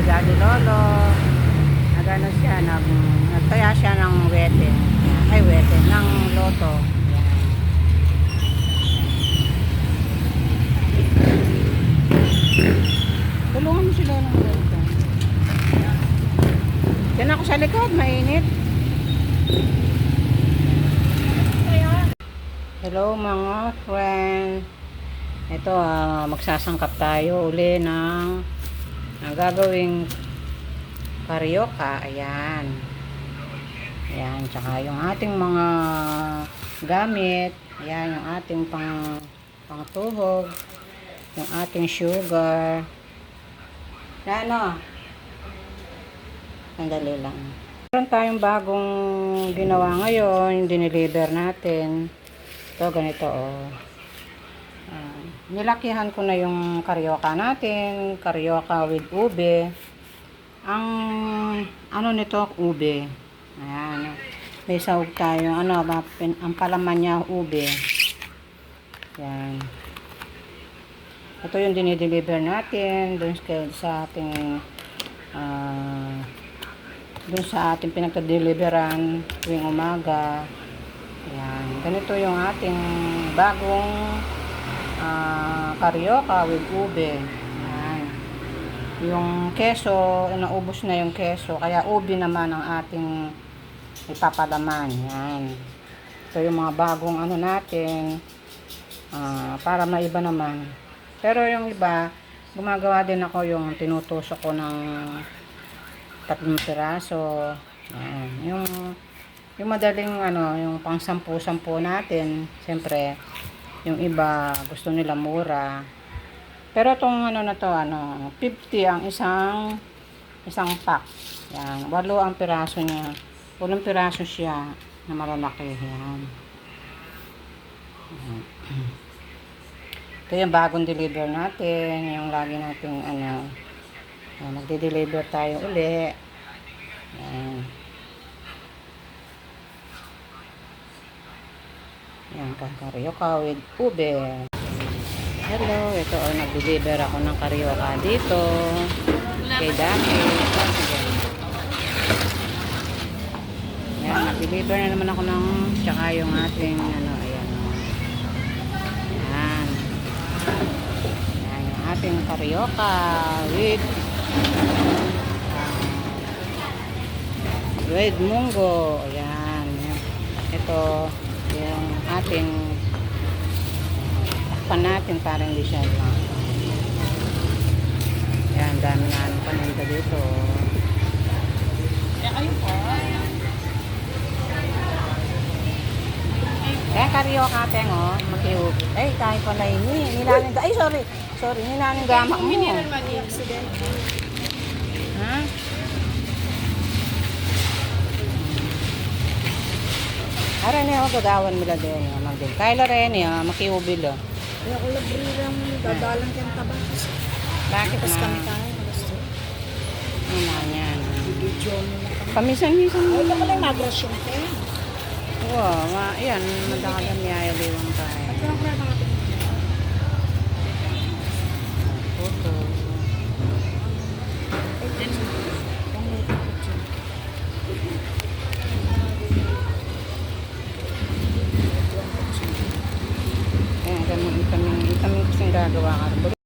Daddy Lolo. Nagano siya, nagtaya siya ng wete. Ay, wete, ng loto. Yan. Tulungan mo sila ng ganito. Yan ako sa likod, mainit. Hello mga friend. Ito, magsasangkap tayo uli ng gagawing karyoka. Ayan. Ayan, tsaka yung ating mga gamit. Ayan, yung ating pangtuhog. Yung ating sugar. Ano? Sandali lang. Meron tayong bagong ginawa ngayon, yung dineliver natin. Ito, ganito, oh. Nilakihan ko na yung karyoka natin. Karyoka with ube. Ang, ano nito, ube. Ayan. May sahog tayo. Ano, ang palaman niya, ube. Ayan. Ito yung dinideliver natin. Doon sa ating, doon sa ating pinagka-deliveran tuwing umaga. Ayan. Ganito yung ating bagong karyoka with ube. Ayan. Yung keso, naubos na yung keso. Kaya ube naman ang ating ipapalaman. Ayan. Ito yung mga bagong ano natin. Para maiba naman. Pero yung iba, gumagawa din ako yung tinutusok ko ng 3 piraso. Ayan. Yung madaling ano, yung pang 10 natin, siyempre, yung iba gusto nila mura. Pero itong ano na to, 50 ang isang pack. Yan, 8 ang piraso niya. 8 piraso siya na malalaki. Yan. Ito yung bagong deliver natin, yung lagi nating magde-deliver tayo uli. Yan. Yan, karyoka with ube. Hello, ito nag-deliver ako ng karyoka dito kay Dami. Yan, nag-deliver na naman ako ng tsaka yung ating ayan. Yan. Yan, yung ating karyoka with red munggo. Ayan. Ito yung ating takpan natin para hindi siya lang. Ayan, dami na paninda dito. Kaya karyoka teng, makiup. Ay, tayo pa na nilanin. Ay, sorry, nilanin gama mo. Ha? Ara niya ako gagawan nila din. Magdil. Kaya rin niya, makiubil. Kaya ko labriram, dadalang kang tabas. Bakit Tapos na? kami tayo. Ano yan? Video mo na kami. Pamisan-misan. Ay, ito pala yung magrasyon kayo. Oo, yan. Madakalan niya yung liwang tayo. At lang pala natin. Photo. Ayan, kami kasing gagawa ka.